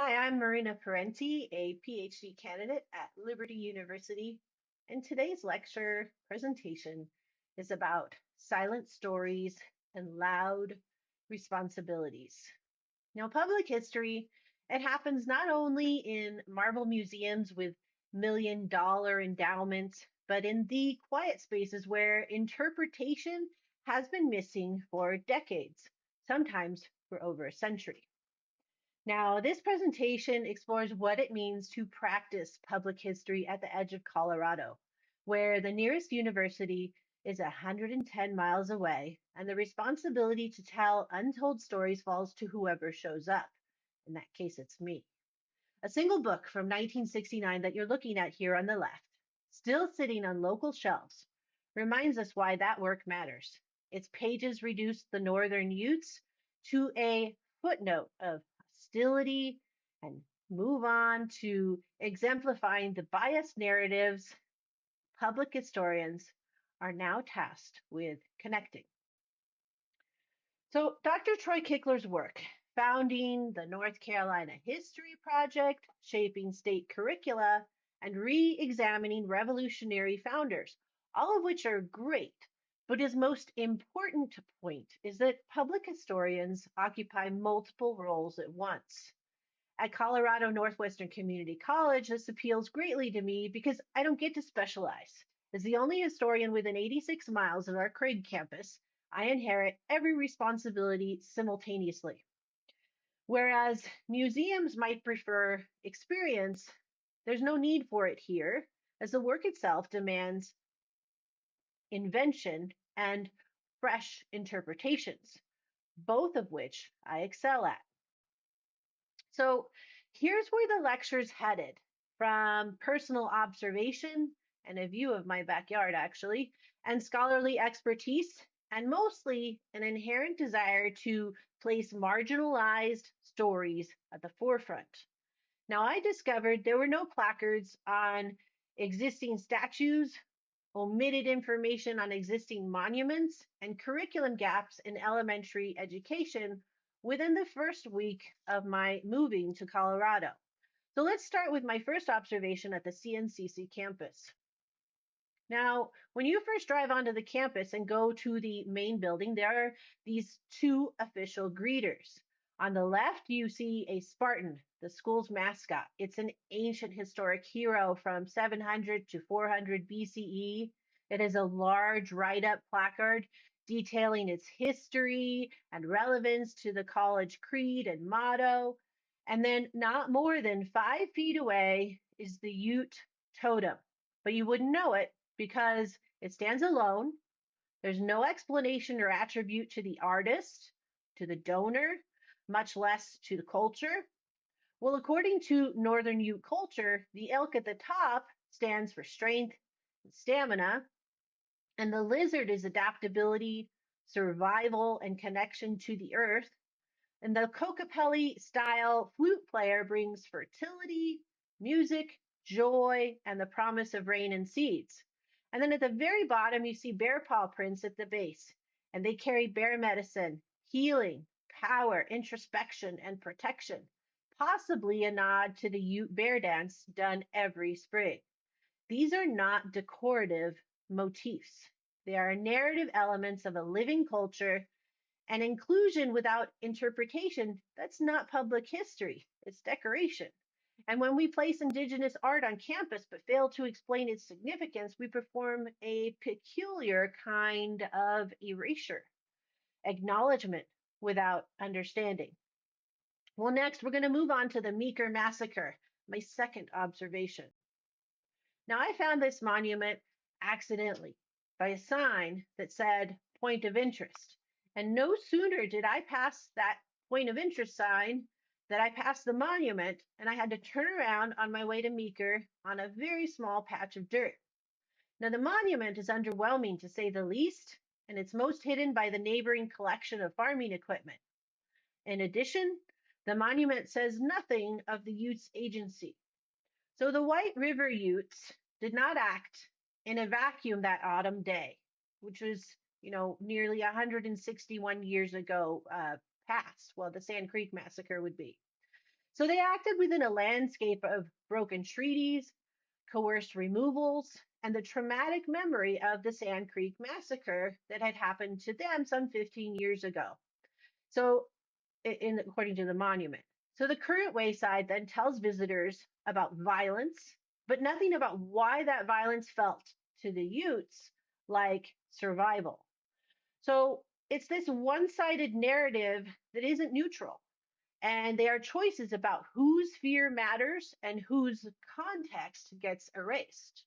Hi, I'm Marina Parenti, a PhD candidate at Liberty University, and today's lecture presentation is about silent stories and loud responsibilities. Now, public history, it happens not only in marble museums with million-dollar endowments, but in the quiet spaces where interpretation has been missing for decades, sometimes for over a century. Now, this presentation explores what it means to practice public history at the edge of Colorado, where the nearest university is 110 miles away, and the responsibility to tell untold stories falls to whoever shows up. In that case, it's me. A single book from 1969 that you're looking at here on the left, still sitting on local shelves, reminds us why that work matters. Its pages reduce the Northern Utes to a footnote of hostility and move on to exemplifying the biased narratives public historians are now tasked with connecting. So, Dr. Troy Kickler's work, founding the North Carolina History Project, shaping state curricula, and re examining revolutionary founders, all of which are great. But his most important point is that public historians occupy multiple roles at once. At Colorado Northwestern Community College, this appeals greatly to me because I don't get to specialize. As the only historian within 86 miles of our Craig campus, I inherit every responsibility simultaneously. Whereas museums might prefer experience, there's no need for it here, as the work itself demands invention and fresh interpretations, both of which I excel at. So here's where the lecture's headed, from personal observation and a view of my backyard, actually, and scholarly expertise, and mostly an inherent desire to place marginalized stories at the forefront. Now, I discovered there were no placards on existing statues, omitted information on existing monuments, and curriculum gaps in elementary education within the first week of my moving to Colorado. So let's start with my first observation at the CNCC campus. Now, when you first drive onto the campus and go to the main building, there are these two official greeters. On the left, you see a Spartan, the school's mascot. It's an ancient historic hero from 700 to 400 BCE. It has a large write up placard detailing its history and relevance to the college creed and motto. And then, not more than 5 feet away, is the Ute totem. But you wouldn't know it because it stands alone. There's no explanation or attribute to the artist, to the donor, much less to the culture. Well, according to Northern Ute culture, the elk at the top stands for strength and stamina, and the lizard is adaptability, survival, and connection to the earth. And the Kokopelli style flute player brings fertility, music, joy, and the promise of rain and seeds. And then at the very bottom, you see bear paw prints at the base, and they carry bear medicine, healing, power, introspection, and protection, possibly a nod to the Ute bear dance done every spring. These are not decorative motifs. They are narrative elements of a living culture, and inclusion without interpretation, that's not public history, it's decoration. And when we place Indigenous art on campus but fail to explain its significance, we perform a peculiar kind of erasure, acknowledgement without understanding. Well, next, we're going to move on to the Meeker Massacre, my second observation. Now, I found this monument accidentally by a sign that said point of interest. And no sooner did I pass that point of interest sign that I passed the monument and I had to turn around on my way to Meeker on a very small patch of dirt. Now, the monument is underwhelming to say the least, and it's most hidden by the neighboring collection of farming equipment. In addition, the monument says nothing of the Utes' agency. So the White River Utes did not act in a vacuum that autumn day, which was, nearly 161 years ago past, well, the Sand Creek Massacre would be. So they acted within a landscape of broken treaties, coerced removals, and the traumatic memory of the Sand Creek massacre that had happened to them some 15 years ago. So, according to the monument. So the current wayside then tells visitors about violence, but nothing about why that violence felt to the Utes like survival. So it's this one sided narrative that isn't neutral. And they are choices about whose fear matters and whose context gets erased.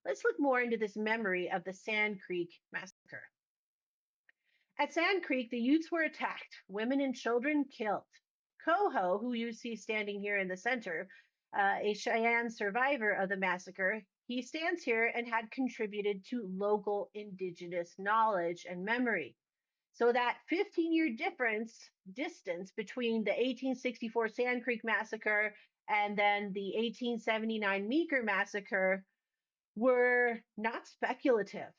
Let's look more into this memory of the Sand Creek massacre. At Sand Creek, the Utes were attacked, women and children killed. Coho, who you see standing here in the center, a Cheyenne survivor of the massacre, he stands here and had contributed to local indigenous knowledge and memory. So that 15-year distance between the 1864 Sand Creek massacre and then the 1879 Meeker massacre were not speculative.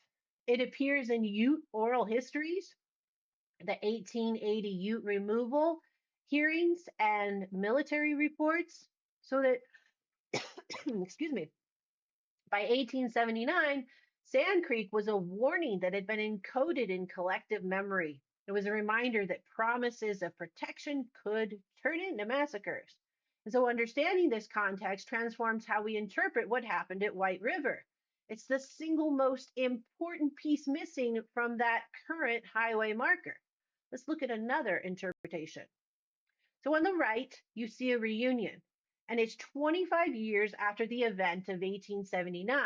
It appears in Ute oral histories, the 1880 Ute removal hearings, and military reports, so that, excuse me, by 1879, Sand Creek was a warning that had been encoded in collective memory. It was a reminder that promises of protection could turn into massacres. And so understanding this context transforms how we interpret what happened at White River. It's the single most important piece missing from that current highway marker. Let's look at another interpretation. So on the right, you see a reunion, and it's 25 years after the event of 1879,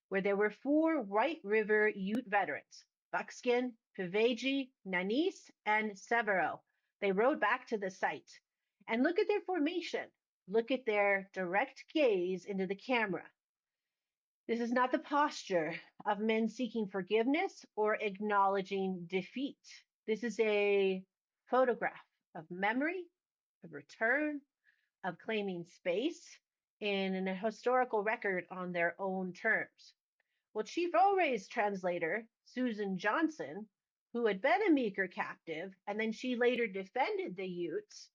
where there were four White River Ute veterans, Buckskin, Piveji, Nanis, and Severo. They rode back to the site. And look at their formation. Look at their direct gaze into the camera. This is not the posture of men seeking forgiveness or acknowledging defeat. This is a photograph of memory, of return, of claiming space in a historical record on their own terms. Well, Chief O'Rea's translator, Susan Johnson, who had been a Meeker captive, and then she later defended the Utes,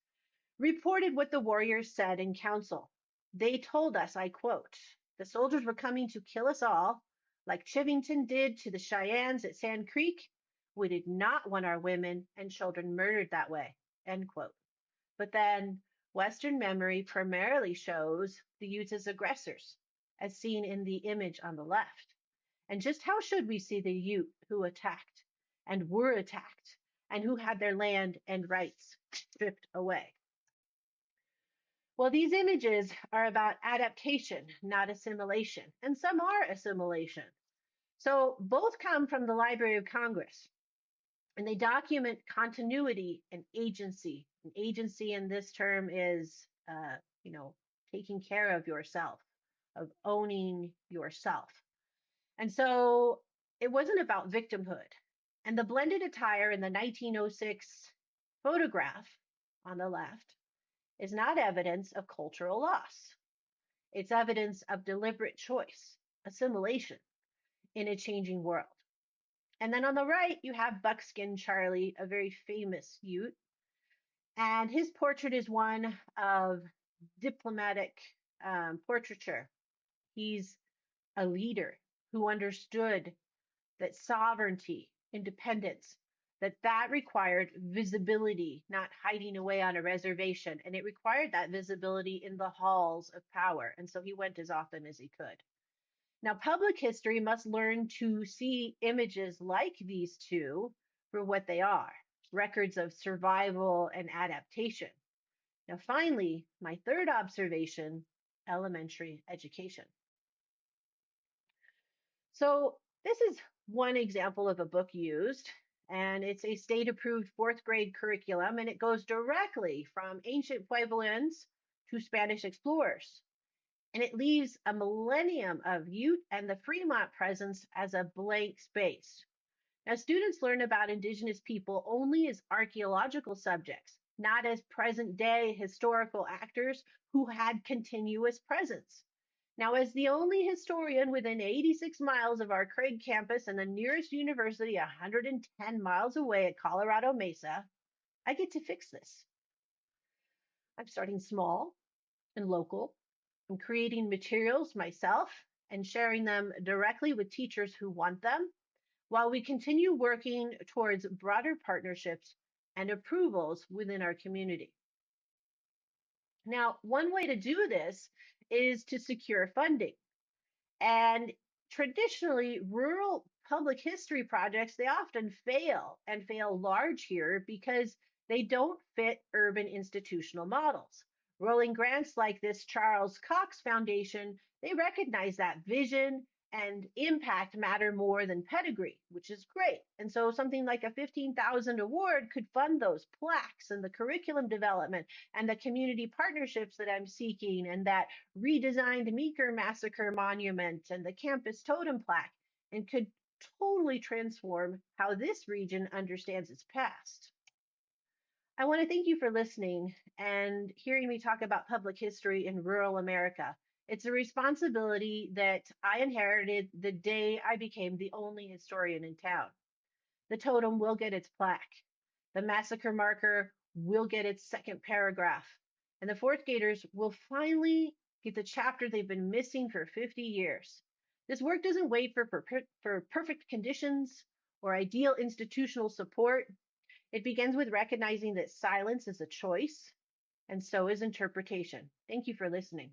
reported what the warriors said in council. They told us, I quote, the soldiers were coming to kill us all, like Chivington did to the Cheyennes at Sand Creek. We did not want our women and children murdered that way, end quote. But then Western memory primarily shows the Utes as aggressors, as seen in the image on the left. And just how should we see the Ute who attacked and were attacked and who had their land and rights stripped away? Well, these images are about adaptation, not assimilation, and some are assimilation. So both come from the Library of Congress, and they document continuity and agency. And agency in this term is, taking care of yourself, of owning yourself. And so it wasn't about victimhood. And the blended attire in the 1906 photograph on the left is not evidence of cultural loss. It's evidence of deliberate choice, assimilation in a changing world. And then on the right, you have Buckskin Charlie, a very famous Ute. And his portrait is one of diplomatic portraiture. He's a leader who understood that sovereignty, independence, that required visibility, not hiding away on a reservation. And it required that visibility in the halls of power. And so he went as often as he could. Now, public history must learn to see images like these two for what they are, records of survival and adaptation. Now, finally, my third observation, elementary education. So this is one example of a book used, and it's a state-approved fourth grade curriculum, and it goes directly from ancient Puebloans to Spanish explorers. And it leaves a millennium of Ute and the Fremont presence as a blank space. Now, students learn about Indigenous people only as archaeological subjects, not as present day historical actors who had continuous presence. Now, as the only historian within 86 miles of our Craig campus and the nearest university 110 miles away at Colorado Mesa, I get to fix this. I'm starting small and local. I'm creating materials myself and sharing them directly with teachers who want them while we continue working towards broader partnerships and approvals within our community. Now, one way to do this is to secure funding. And traditionally, rural public history projects, they often fail and fail large here because they don't fit urban institutional models. Rolling grants like this Charles Cox Foundation, they recognize that vision and impact matter more than pedigree, which is great. And so something like a 15,000 award could fund those plaques and the curriculum development and the community partnerships that I'm seeking and that redesigned Meeker Massacre Monument and the campus totem plaque, and could totally transform how this region understands its past. I want to thank you for listening and hearing me talk about public history in rural America. It's a responsibility that I inherited the day I became the only historian in town. The totem will get its plaque. The massacre marker will get its second paragraph. And the fourth graders will finally get the chapter they've been missing for 50 years. This work doesn't wait for perfect conditions or ideal institutional support. It begins with recognizing that silence is a choice, and so is interpretation. Thank you for listening.